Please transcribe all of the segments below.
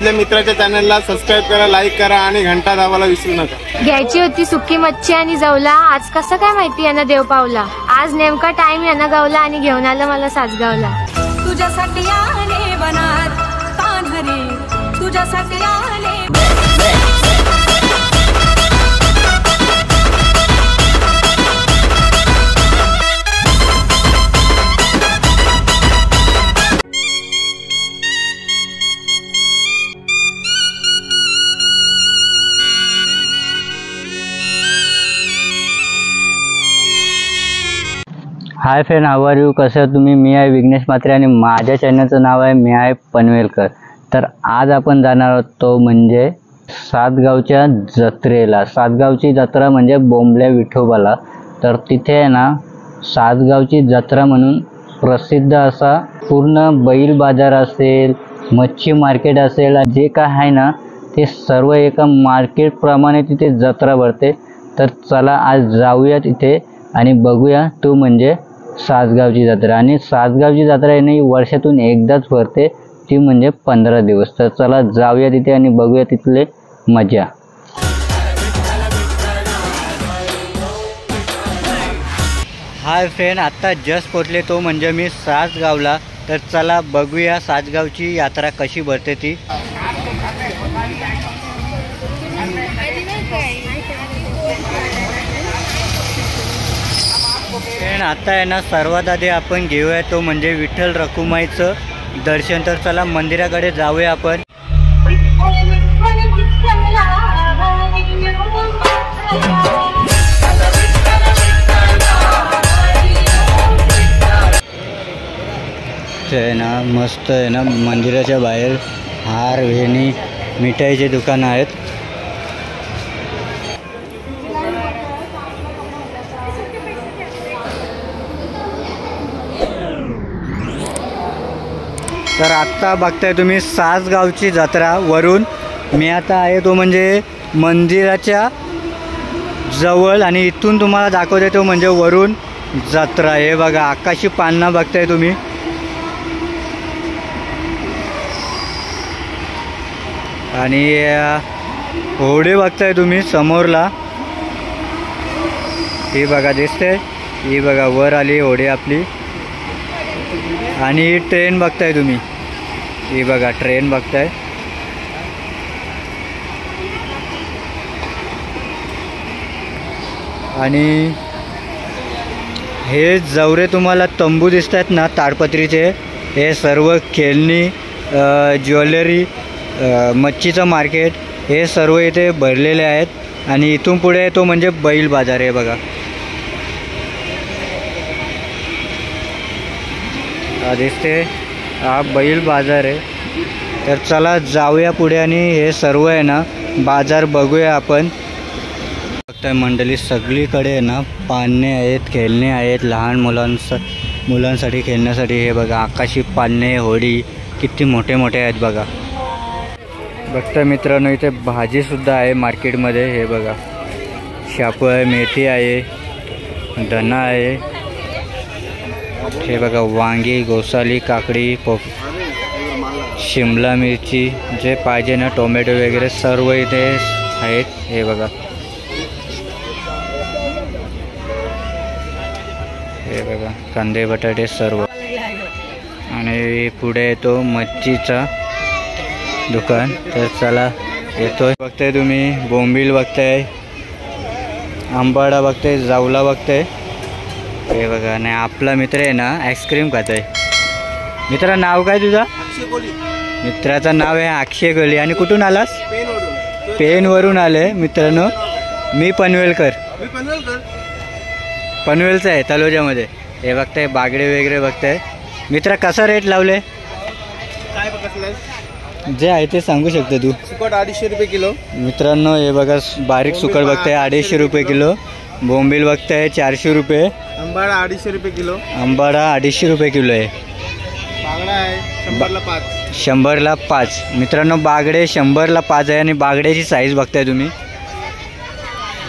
आपल्या मित्राच्या चॅनलला सबस्क्राइब करा, लाईक करा आणि घंटा दाबायला विसरू नका। घ्यायची होती सुकी मच्छी आणि जवला, आज कसं काय माहिती यांना देव पावला। आज नेमका टाइम यांना गावला आणि घेऊन आलं मला सासगावला। तुझ्यासाठी आले बनात तान्हरे, तुझ्यासाठी आले। Hi friend, how are you, कसं आहे तुम्ही? मी आहे विघ्नेश म्हात्रे आणि माझ्या चॅनलचं नाव आहे मी आहे पनवेलकर। तर आज आपण जाणार आहोत तो म्हणजे सातगावच्या जत्रेला। सातगावची जत्रा म्हणजे बोंबल्या विठोबाला। तर तिथे आहे ना सातगावची जत्रा म्हणून प्रसिद्ध असा पूर्ण बैल बाजार असेल, मच्छी मार्केट असेल, जे काय आहे ना ते सर्व एका मार्केटप्रमाणे तिथे जत्रा भरते। तर चला आज जाऊया तिथे आणि बघूया तो म्हणजे सासगावची जत्रा। आणि सासगावची जत्रा आहे ना वर्षातून एकदाच भरते, ती म्हणजे 15 दिवस। तर चला जाऊया तिथे आणि बघूया तिथले मजा। हाय फ्रेंड, आता जस्ट पोचले तो म्हणजे मी सासगावला। तर चला बघूया सासगावची यात्रा कशी भरते ती। आता आहे ना सर्वात आधी आपण घेऊया तो म्हणजे विठ्ठल रखुमाईचं दर्शन। तर चला मंदिराकडे जाऊया आपण। ते ना मस्त आहे ना, मंदिराच्या बाहेर हार, वेणी, मिठाईचे दुकान आहेत। तर आत्ता बघताय तुम्ही सासगावची जत्रा वरून। मी आता आहे तो म्हणजे मंदिराच्या जवळ आणि इथून तुम्हाला दाखवते तो म्हणजे वरून जत्रा। हे बघा आकाशी पाळणा बघताय तुम्ही आणि घोडे बघताय तुम्ही समोरला। हे बघा दिसते, ही बघा वर आली घोडे आपली। आणि ट्रेन बघताय तुम्ही, ही बघा ट्रेन बघताय। आणि हे जवरे तुम्हाला तंबू दिसत आहेत ना ताडपत्रीचे, हे सर्व खेळणी, ज्वेलरी, मच्छीचं मार्केट हे सर्व इथे भरलेले आहेत। आणि इथून पुढे तो म्हणजे बैल बाजार आहे बघा। दिसते हा बैल बाजार आहे। तर चला जाऊया पुढे आणि हे सर्व आहे ना बाजार बघूया आपण। बघताय मंडळी सगळीकडे आहे ना पाळणे आहेत, खेळणे आहेत, लहान मुलांसाठी खेळण्यासाठी। हे बघा आकाशी पाळणे, होडी किती मोठे मोठे आहेत बघा। बघताय मित्रांनो इथे भाजीसुद्धा आहे मार्केटमध्ये। हे बघा शापू आहे, मेथी आहे, धना आहे, हे बघा वांगी, गोसाली, काकडी, शिमला मिरची, जे पाहिजे ना टोमॅटो वगैरे सर्व इथे आहेत। हे बघा हे बघा कांदे, बटाटे सर्व। आणि पुढे येतो मच्छीचा दुकान। तर चला येतो। बघताय तुम्ही बोंबील बघताय, आंबाडा बघताय, जावला बघताय। हे बघा नाही आपला मित्र आहे ना आईस्क्रीम खात आहे। मित्रा नाव काय तुझं? मित्राचं नाव आहे अक्षय कोली। आणि कुठून आलास? पेनवरून आले मित्रांनो। मी पनवेलकर, पनवेलचं आहे तलोजामध्ये। हे बघताय बागडे वगैरे बघताय। मित्रा कसा रेट लावले? काय बघतलाय जे आहे ते सांगू शकतो तू? सुकट 250 रुपये किलो मित्रांनो। हे बघा बारीक सुकट बघताय 250 रुपये किलो। बोंबील बघताय 400 रुपये। आंबाडा 250 रुपये किलो। आंबाडा 250 रुपये किलो आहे। बागडा आहे 100ला 5। 100ला 5 मित्रांनो। बागडे 100ला 5 आहे। आणि बागड्याची साईज बघताय तुम्ही,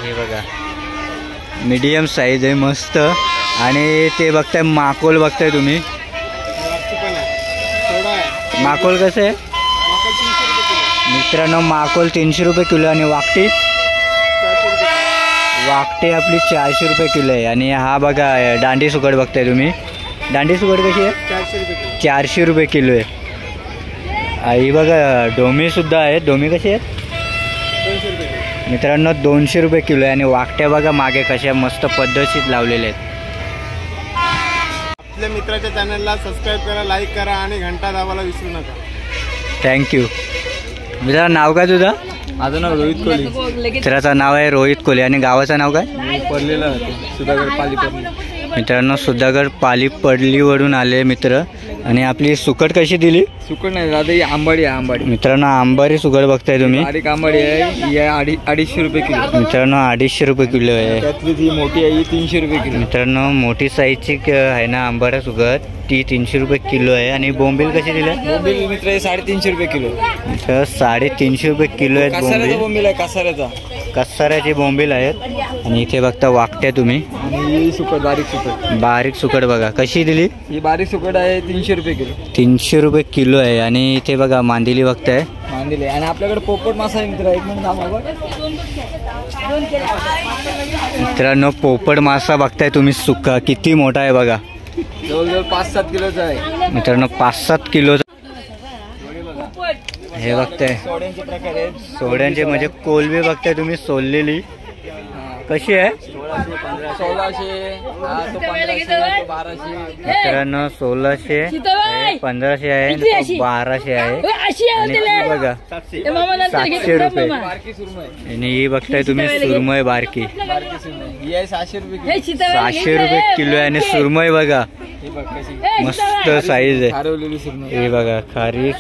हे बघा मीडियम साईज आहे मस्त। आणि ते बघताय माकोल बघताय तुम्ही, माकोल कसं आहे? मित्रांनो माकोल 300 रुपये किलो आणि वाकटी आपली 400 रुपये किलो आहे. आणि हा बघा दांडी सुकट बघताय तुम्ही. दांडी सुकट कशी आहे? 400 रुपये किलो आहे. ही बघा डोमी सुद्धा आहे. डोमी कशी आहेत? 200 रुपये किलो. मित्रांनो 200 रुपये किलो आहे. आणि वाकट्या बघा मागे कशा मस्त पद्धतीत लावलेल्या आहेत. आपल्या मित्राच्या चॅनलला सबस्क्राईब करा, लाईक करा आणि घंटा दाबायला विसरू नका. थँक्यू. मित्रा नाव काय तुझं? माझं नाव रोहित कोहली. मित्राचं नाव आहे रोहित कोहली. आणि गावाचं नाव काय? पडलेलं सुधागड पाली पडली. मित्रांनो सुधागड पाली पडलीवरून आले मित्र. आणि आपली सुकट कशी दिली? सुकट नाही दादा, ही आंबाडी आहे. आंबाडी मित्रांनो आंबारी सुकट बघताय तुम्ही. बारीक आंबाडी आहे. ही आहे 250 रुपये किलो. मित्रांनो 250 रुपये किलो आहे. त्यातली ती मोठी आहे, ही 300 रुपये किलो. मित्रांनो मोठी साईजची आहे ना आंबाडा सुकट, ती 300 रुपये किलो आहे. आणि बोंबील कशी दिल्या? बोंबील मित्र हे 350 रुपये किलो. मित्र 350 रुपये किलो आहेत बोंबील. बोंबील आहे कासाऱ्याचा. कसाऱ्याचे बोंबील आहेत. आणि इथे बघता वाकट्या तुम्ही. आणि ही सुकट बारीक सुकट बघा कशी दिली? ही बारीक सुकट आहे 300 रुपये किलो. 300 रुपये किलो आहे. आणि इथे बघा मांदिली बघताय. मांदिले. आणि आपल्याकडे पोपट मासा आहे मित्र. एक मिनिट थांबा. मित्रांनो पोपट मासा बघताय तुम्ही सुक्का किती मोठा आहे बघा. जवळजवळ 5-7 किलोचा आहे मित्रांनो. 5-7 किलो हे बघताय. सोड्यांचे प्रकार आहेत. सोड्यांचे म्हणजे कोलबी बघताय तुम्ही सोललेली. कशी आहे? 1600, हा तो 1500, तो 1200. मित्रांनो 1600, 1500 आहे, 1200 आहे. आणि ही बघा 700 रुपये. बारकी सुरमई. आणि ही बघताय तुम्ही सुरमई बारकी. बारकी सुरमई ही आहे 700 रुपये किलो. 700 रुपये किलो आहे. आणि सुरमई बघा ही बघ कशी मस्त साईज आहे. खारवलेली सुरमई. हे बघा खारी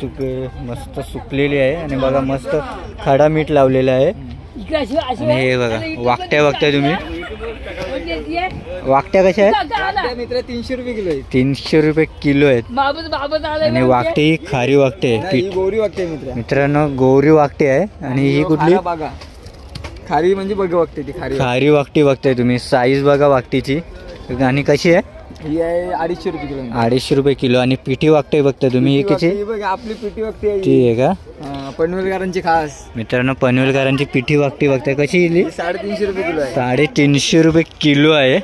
मस्त सुकलेली आहे. आणि बघा मस्त खडा मीठ लावलेलं आहे. आणि हे बघा वाकट्या बघताय तुम्ही. वाकट्या कशा आहेत? मित्र 300 रुपये किलो आहे. 300 रुपये किलो आहेत. आणि वाकटी ही खारी वाकटे आहे. ही गोरी वागते मित्र. मित्रांनो गोरी वाकटी आहे. आणि ही कुठली? बघा खारी म्हणजे बघ वागते ती खारी. खारी वाकटी बघताय तुम्ही. साईज बघा वाकटीची. आणि कशी आहे? ही आहे 250 रुपये किलो. 250 रुपये किलो. आणि पिठी वाकटे बघताय तुम्ही. ही किती? बघा आपली पिठी वागते ती आहे का? पनवेलकरांची खास. मित्रांनो पनवेलकरांची पिठी वाकटी बघताय. कशी दिली? 350 रुपये किलो आहे. 350 रुपये किलो आहे.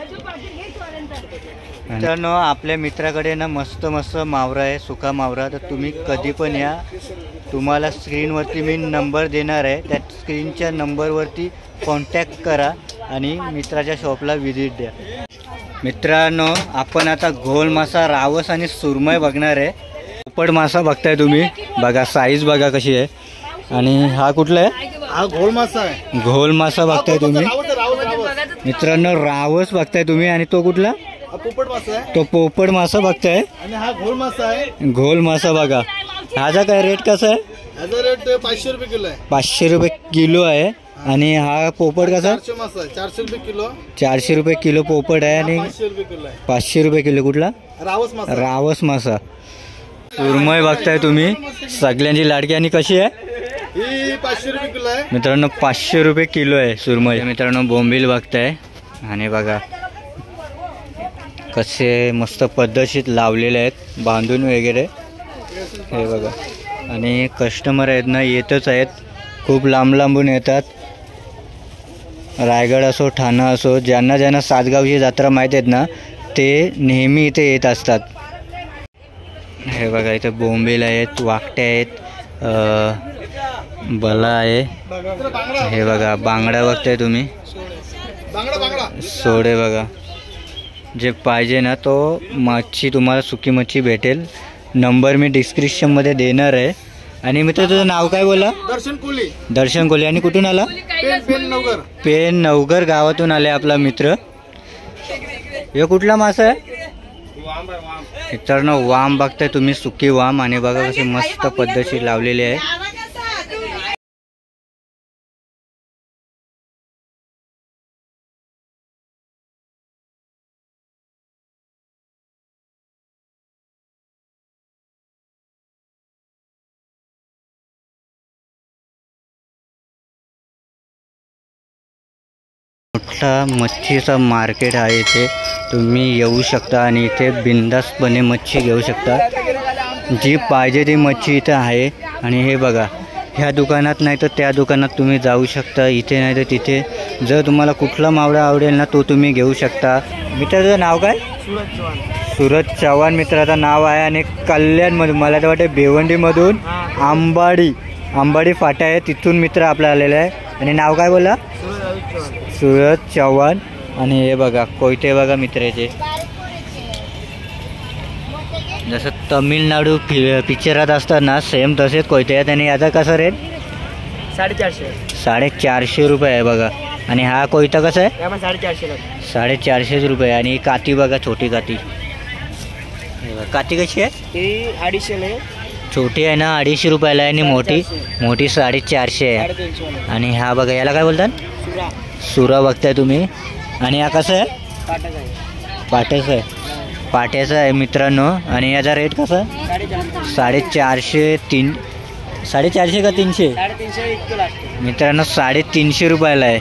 मित्रांनो आपल्या मित्राकडे ना मस्त मस्त मावरा आहे, सुका मावरा. तर तुम्ही कधी पण या. तुम्हाला स्क्रीनवरती मी नंबर देणार आहे. त्या स्क्रीनच्या नंबरवरती कॉन्टॅक्ट करा आणि मित्राच्या शॉपला व्हिजिट द्या. मित्रांनो आपण आता घोल मासा, रावस आणि सुरमई बघणार आहे. पोपट मासा बघताय तुम्ही. बघा साईज बघा कशी आहे. आणि हा कुठला आहे? हा घोल मासा आहे. घोल मासा बघताय तुम्ही. मित्रांनो रावस बघताय तुम्ही. आणि तो कुठला? पोपट मासा आहे. तो पोपट मासा बघताय. आणि हा घोल मासा आहे. घोल मासा बघा. ह्याचा काय रेट कसा आहे? ह्याचा रेट 500 रुपये किलो आहे. 500 रुपये किलो आहे. आणि हा पोपट कसा? 400 मासा आहे. 400 रुपये किलो. 400 रुपये किलो पोपट आहे. आणि 500 रुपये किलो आहे. 500 रुपये किलो कुठला? रावस मासा. रावस मासा. सुरमई बघताय तुम्ही. सगळ्यांची लाडकी. आणि कशी आहे? ही 500 रुपये किलो आहे. मित्रांनो 500 रुपये किलो आहे सुरमई. मित्रांनो बोंबील बघताय. आणि बघा कसे मस्त पद्धतीत लावलेले आहेत बांधून वगैरे. हे बघा. आणि कस्टमर आहेत ना येतच आहेत. खूप लांब लांबून येतात. रायगड असो, ठाणा असो, ज्यांना ज्यांना सातगावची जत्रा माहीत आहेत ना ते नेहमी इथे येत असतात. हे बघा इथे बोंबील आहेत, वाकट्या आहेत, बला आहे. हे बघा बांगडा बघताय तुम्ही. सोडे बघा. जे पाहिजे ना तो मच्छी तुम्हाला सुकी मच्छी भेटेल. नंबर मी डिस्क्रिप्शनमध्ये देणार आहे. आणि मित्र तुझं नाव काय बोला? दर्शन कोली. दर्शन कोली. आणि कुठून आला? पेन नवगर गावातून आले आपला मित्र. हे कुठला मासा आहे? मित्रांनो वाम बघताय तुम्ही. सुकी वाम. आणि बघा कशी मस्त पद्धतशीर लावलेली आहे. मोठा मच्छीचा मार्केट आहे इथे. तुम्ही येऊ शकता आणि इथे बिंदासपणे मच्छी घेऊ शकता. जी पाहिजे ती मच्छी इथं आहे. आणि हे बघा ह्या दुकानात नाही तर त्या दुकानात तुम्ही जाऊ शकता, इथे नाही तर तिथे. जर तुम्हाला कुठला मावळा आवडेल ना तो तुम्ही घेऊ शकता. मित्राचं नाव काय? सूरज चव्हाण मित्राचं नाव आहे. आणि कल्याणमधून मला तर वाटतं भिवंडीमधून आंबाडी फाटा आहे तिथून मित्र आपला आलेला आहे. आणि नाव काय बोला? सूरज चव्हाण. आणि हे बघा कोयते बघा मित्राचे, जसं तमिळनाडू पिक्चरात असतात ना सेम तसेच कोयते आहेत. आणि याचा कसा रेट? 450 रुपये आहे बघा. आणि हा कोयता कसा आहे? 450 रुपये. आणि काती बघा छोटी काती. काती कशी आहे? 250 छोटी आहे ना 250 रुपयाला आहे. आणि मोठी 450 आहे. आणि हा बघा याला काय बोलतात? सुरा बघताय तुम्ही. आणि हा कसं आहे? पाट्याचा आहे मित्रांनो. आणि याचा रेट कसा? 450 का 300 मित्रांनो? 350 रुपयाला आहे.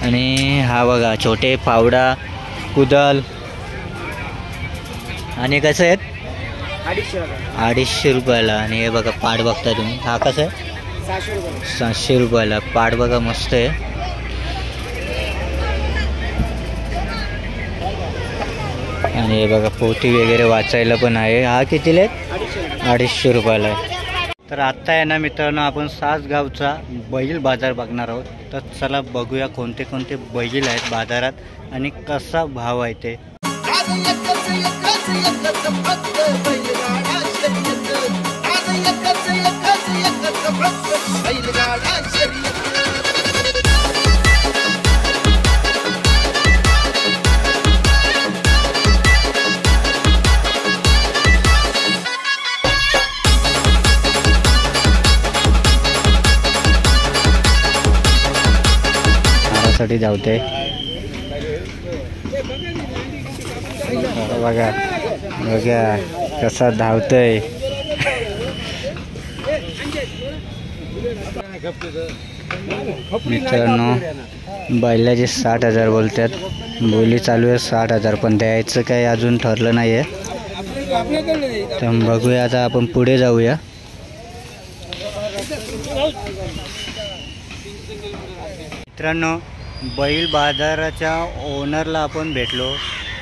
आणि हा बघा छोटे फावडा कुदल. आणि कसं आहेत? 250 रुपयाला. आणि हे बघा पाट बघता तुम्ही. हा कसं आहे? 700 रुपयाला. पाट बघा मस्त आहे. आणि हे बघा पोथी वगैरे वाचायला पण आहे. हा कितीला आहे? 250 रुपयाला आहे. तर आत्ता आहे ना मित्रांनो आपण सासगावचा बैल बाजार बघणार आहोत. तर चला बघूया कोणते कोणते बैल आहेत बाजारात आणि कसा भाव आहे ते. साठी धावते बघा कसा धावतोय. मित्रांनो बैलाचे 60,000 बोलतात. बोली चालू आहे 60,000 पण द्यायचं काही अजून ठरलं नाही आहे. तर बघूया आता आपण पुढे जाऊया. मित्रांनो बैल बाजाराच्या ओनरला आपण भेटलो.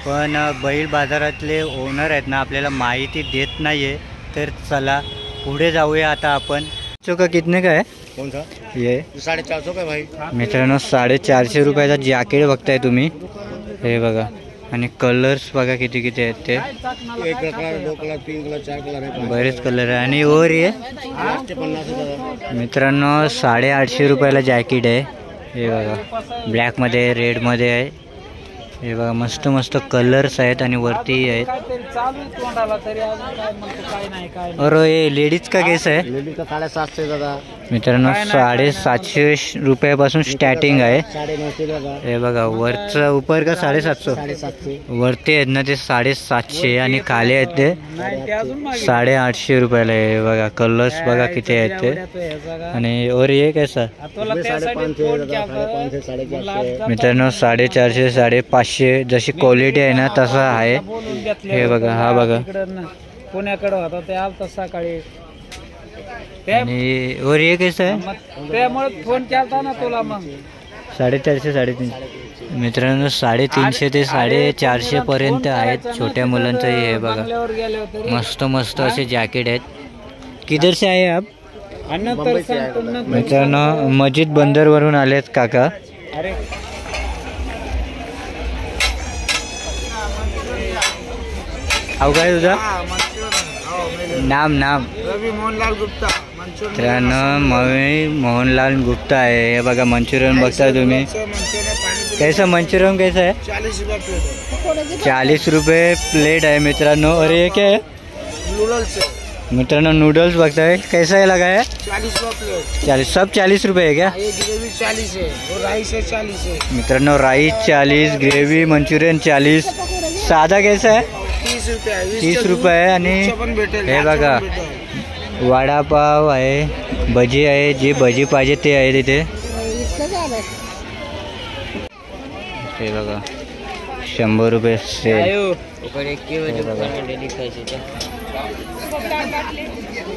पण बैल बाजारातले ओनर आहेत ना आपल्याला माहिती देत नाही आहे. तर चला पुढे जाऊया आता आपण. का कितने का आहे? कौन सा? ये 450 का भाई. मित्रांनो 450 रुपयाचा जॅकेट बघताय तुम्ही. हे बघा. आणि कलर्स बघा किती किती आहेत ते. 1 कलर 2 कलर 3 कलर 4 कलर आहे. बरेच कलर आहे. आणि वर ये 50 मित्रांनो 850 रुपयाला जॅकेट आहे. हे बघा ब्लॅकमध्ये रेडमध्ये आहे. हे बघा मस्त मस्त कलर्स आहेत आणि वरती आहेत. अरे हे लेडीज का केस आहे? लेडीज का 750 दादा. मित्रांनो 750 रुपयापासून स्टार्टिंग आहे. 950 दादा. हे बघा वरचं उपर का 750 वरती आहेत ना ते 750 आणि खाली आहेत ते 850 रुपयाला आहे. हे बघा कलर्स बघा किती आहेत ते. आणि और ये कैसा? मित्रांनो 450 550 जशी क्वालिटी आहे ना तसा आहे. हे बघा हा बघा पुण्याकडे होता ते आल तसा सकाळी. आणि और ये कैसा आहे? त्यामुळे फोन केलता ना तुला मग. 450 350. मित्रांनो 350 ते 450 पर्यंत आहेत छोट्या मुलांचं. हे बघा मस्त मस्त असे जॅकेट आहेत. किधर से आहे आप? मित्रांनो मस्जिद बंदरवरून आलेत काका. अहो काय तुझा नाम? रवी मोहनलाल गुप्ता. मित्रांनो मोहनलाल गुप्ता आहे. हे बघा मंचुरियन बघता तुम्ही. कैसा मंचुरियन कैसा है? 40 रुपये प्लेट है मित्रांनो. और ये क्या है? मित्रांनो नूडल्स बघताय. कैसा है लगा है? 40 सब 40 रुपये है क्या? ग्रेवी 40 है और राइस है 40 है. मित्रांनो राईस 40, ग्रेवी मंचुरियन 40. साधा कैसा है? 30 रुपये आहे. आणि हे बघा वडापाव आहे, भजी आहे. जी भजी पाहिजे ते आहे तिथे. हे बघा 100 रुपये सेल.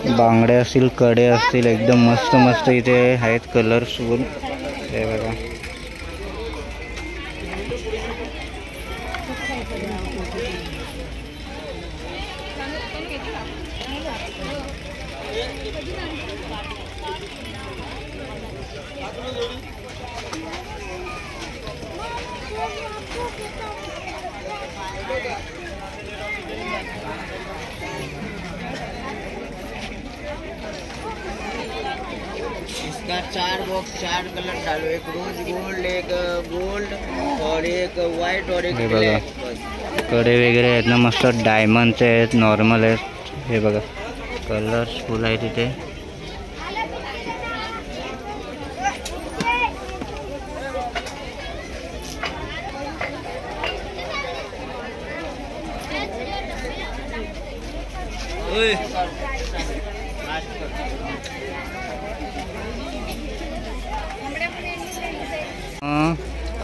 बांगड्या असतील, कडे असतील, एकदम मस्त मस्त इथे आहेत कलरफुल. हे बघा. इसका 4 बॉक्स 4 कलर डालो, एक रोज गोल्ड, एक गोल्ड और एक वाइट और एक हे बघा. ब्लैक. बस कडे वगैरे आहेत ना, मस्त डायमंडचे आहेत, नॉर्मल आहेत. हे बघा कलर्सफुल आहे तिथे.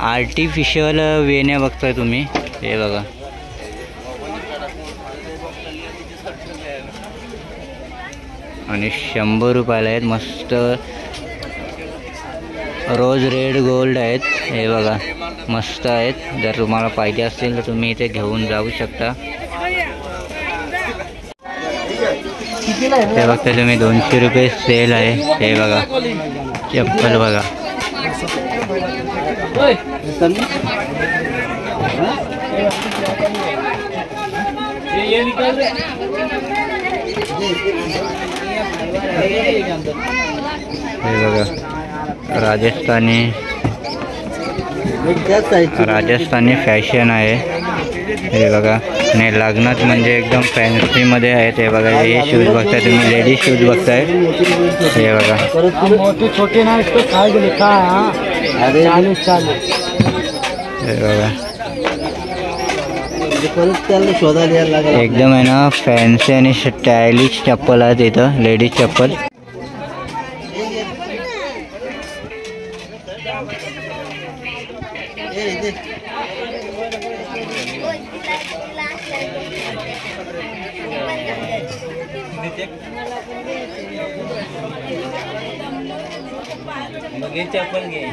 आर्टिफिशियल वेण्या बघताय तुम्ही. हे बघा. आणि 100 रुपयाला आहेत. मस्त रोज रेड गोल्ड आहेत. हे बघा मस्त आहेत. जर तुम्हाला पाहिजे असतील तर तुम्ही इथे घेऊन जाऊ शकता. हे बघता तुम्ही 200 रुपये सेल आहे. हे बघा चप्पल बघा. हे बघा राजस्थानी फॅशन आहे. हे बघा. आणि लग्नात म्हणजे एकदम फॅन्सीमध्ये आहेत. हे बघा हे शूज बघताय तुम्ही, लेडीज शूज बघताय. हे बघा छोटे ना इसको साइड लिखा है 40. हे बघा एकदम आहे ना फॅन्सी आणि स्टायलिश चप्पल आहेत इथं, लेडीज चप्पल. चप्पल घे.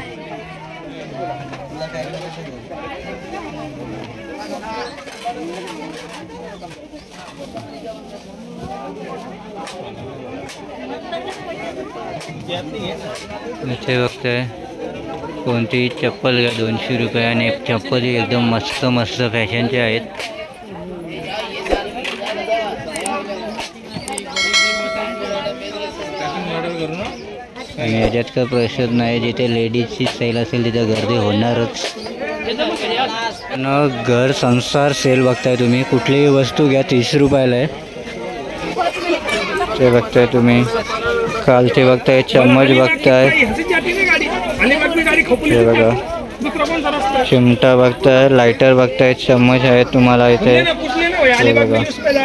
इथे बघताय कोणतीही चप्पल घ्या 200 रुपये. आणि चप्पल एकदम मस्त मस्त फॅशनचे आहेत. आणि याच्यात काय प्रश्न नाही, जिथे लेडीजची सेल असेल तिथे गर्दी होणारच. घर संसार सेल बघताय तुम्ही, कुठलीही वस्तू घ्या 30 रुपयाला आहे. ते बघताय तुम्ही. कालचे बघताय, चम्मच बघताय. हे बघा चिमटा बघताय, लायटर बघताय, चम्मच आहेत तुम्हाला इथे. हे बघा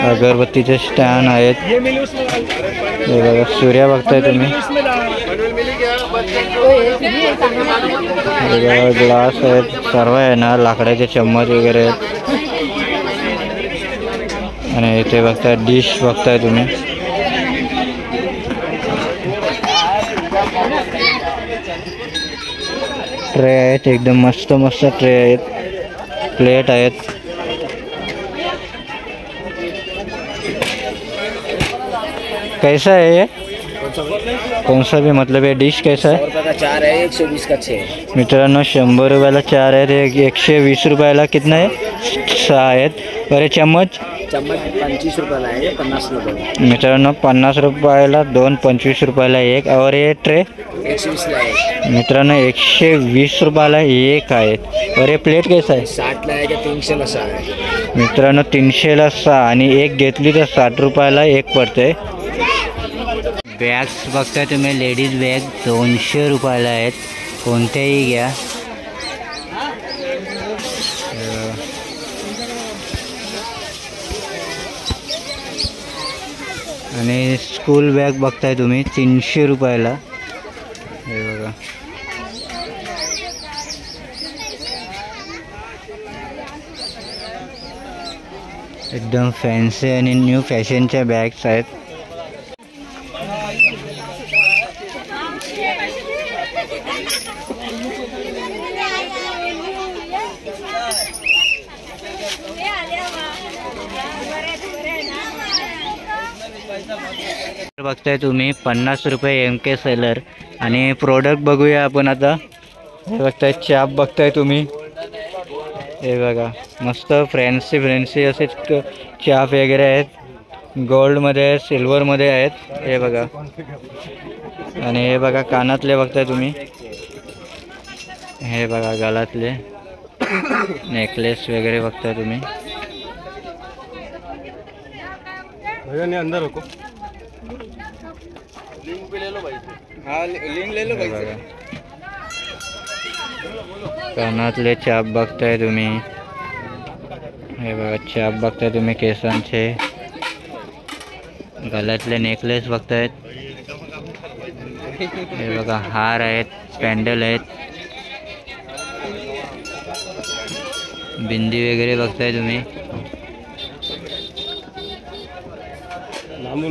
अगरबत्तीचे स्टँड आहेत. हे बघा सूर्या बघताय तुम्ही. हे बघा ग्लास आहेत, सर्व आहे ना लाकडाचे चम्मच वगैरे आहेत. आणि इथे बघताय डिश बघताय तुम्ही. ट्रे आहेत, एकदम मस्त मस्त ट्रे आहेत. प्लेट आहेत. कैसा है ये? कौन सा भी मतलब ये डिश कैसा है? 100 रुपये का 4 है, 120 का 6. मित्रांनो 100 रुपयाला 4 आहेत. 120 रुपयाला कितना आहे? 6 आहेत. अरे चम्मच? चम्मच 25 रुपयाला आहे, 50 रुपये. मित्रांनो 50 रुपयाला 2, 25 रुपयाला 1. और ये ट्रे 120 ला आहे. मित्रांनो 120 रुपयाला 1 आहेत. और ये प्लेट कैसा आहे? 60 ला आहे का 300 ला 6 आहे. मित्रांनो 300 ला 6 आणि 1 घेतली तर 60 रुपयाला 1 पडते. बॅग्स बघताय तुम्ही, लेडीज बॅग 200 रुपयाला आहेत. कोणत्याही घ्या. आणि स्कूल बॅग बघताय तुम्ही 300 रुपयाला. हे बघा एकदम फॅन्सी आणि न्यू फॅशनच्या बॅग्स आहेत. बघताय तुम्ही 50 रुपये MK सेलर. आणि प्रोडक्ट बघूया आपण आता. हे बघताय चाप बघताय तुम्ही. हे बघा मस्त फ्रेन्सी असे चाप वगैरे आहेत. गोल्डमध्ये आहेत, सिल्वरमध्ये आहेत. हे बघा. आणि हे बघा कानातले बघताय तुम्ही. हे बघा गळ्यातले नेकलेस वगैरे बघताय तुम्ही. अंदर रखो. लिंक ले लो भाई. हाँ लिंक ले लो भाई. कानातले चाप बघताय तुम्ही. हे बघा चाप बघताय तुम्ही केसांचे. गळ्यातले नेकलेस बघतायत. हे बघा हार आहेत, पॅन्डल आहेत, बिंदी वगैरे बघताय तुम्ही.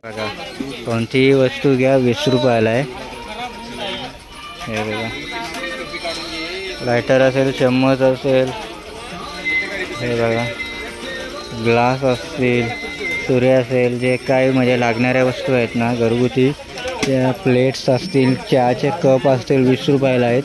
बघा कोणतीही वस्तू घ्या 20 रुपयाला आहे. हे बघा लायटर असेल, चम्मच असेल, हे बघा ग्लास असतील, सुरे असेल, जे काही म्हणजे लागणाऱ्या वस्तू आहेत ना घरगुती, त्या प्लेट्स असतील, चहाचे कप असतील 20 रुपयाला आहेत.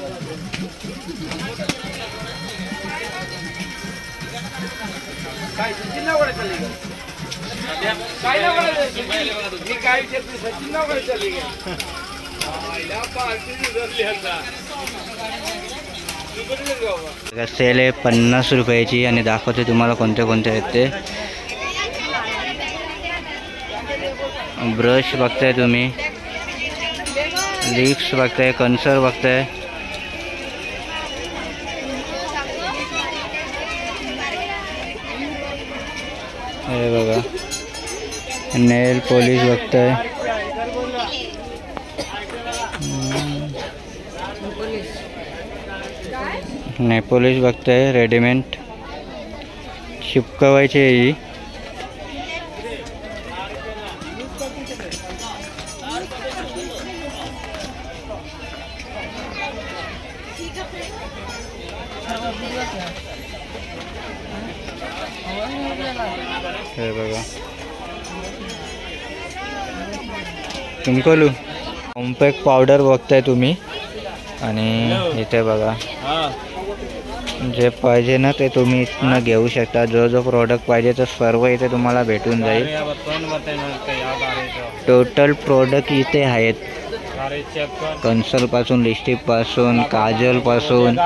सेल आहे 50 रुपयाची. आणि दाखवते तुम्हाला कोणते कोणते आहेत ते. ब्रश बघताय तुम्ही, लिप्स बघताय, कन्सर बघताय. हे बघा नेल पॉलिश बघताय. नेल पॉलिश बघताय रेडीमेड चिपकवायची आहे ही. हे बघा तुमकोलू कॉम्पॅक्ट पावडर बघताय तुम्ही. आणि इथे बघा जे पाहिजे ना ते तुम्ही इथनं घेऊ शकता. जो जो प्रोडक्ट पाहिजे तर सर्व इथे तुम्हाला भेटून जाईल. टोटल प्रोडक्ट इथे आहेत. कन्सलपासून, लिपस्टिकपासून, काजलपासून,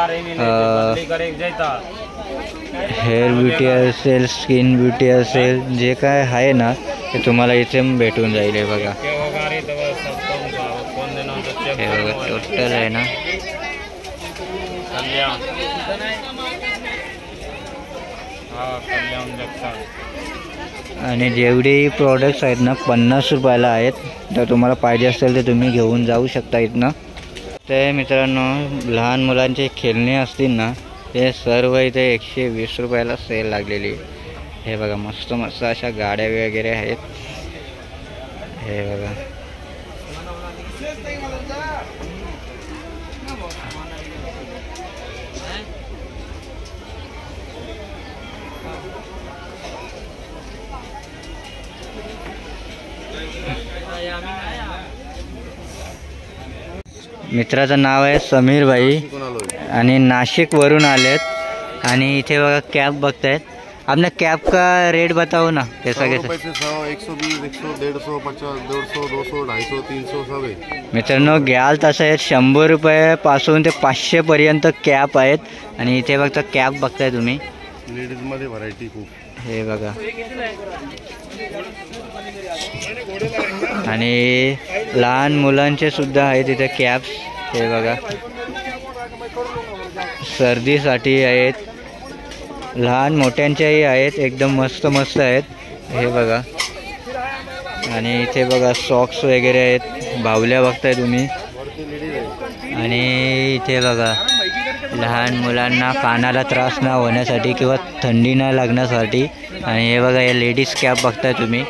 हेअर ब्युटी असेल, स्किन ब्युटी असेल, जे काय आहे ना ते तुम्हाला इथे भेटून जाईल. हे बघा टोटल आहे ना. आणि जेवढे प्रोडक्ट्स आहेत ना 50 रुपयाला आहेत. तर तुम्हाला पाहिजे असेल तर तुम्ही घेऊन जाऊ शकता इथनं. ते मित्रांनो लहान मुलांचे खेळणे असतील ना ते सर्व इथे 120 रुपयाला सेल लागलेली. हे बघा मस्त मस्त अशा गाड्या वगैरे आहेत. हे बघा मित्राचं नाव आहे समीर भाई आणि नाशिकवरून आलेत. आणि इथे बघा कॅप बघतायत. आपने कैप का रेट बताओ ना कैसा कैसा. 100, 120, 100, 150, 50, 150, 200, 250, 300 सब आहे. मित्रांनो घ्याल तसं आहेत 100 रुपयापासून ते 500 पर्यंत कॅप आहेत. आणि इथे बघता कॅप बघताय तुम्ही. लेडीज मध्ये व्हरायटी खूप. हे बघा आणि लहान मुलांचे सुद्धा आहेत इथे कॅप्स. हे बघा सर्दीसाठी आहेत, लहान मोठ्यांच्याही आहेत, एकदम मस्त मस्त आहेत. हे बघा आणि इथे बघा सॉक्स वगैरे आहेत, बाहुल्या बघताय तुम्ही. आणि इथे बघा लहान मुलांना कानाला त्रास न होण्यासाठी किंवा थंडी न लागण्यासाठी. आणि हे बघा हे लेडीज कॅप बघताय तुम्ही.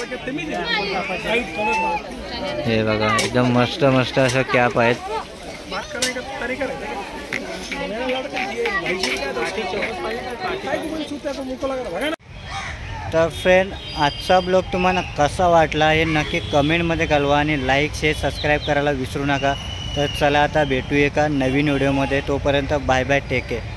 हे बघा एकदम मस्त मस्त असं कॅप आहेत. तर फ्रेंड, आजचा ब्लॉग तुम्हाला कसा वाटला हे नक्की कमेंटमध्ये कळवा आणि लाईक शेअर सबस्क्राईब करायला विसरू नका. तर चला आता भेटू एका नवीन व्हिडिओमध्ये. तोपर्यंत बाय बाय, टेक केअर.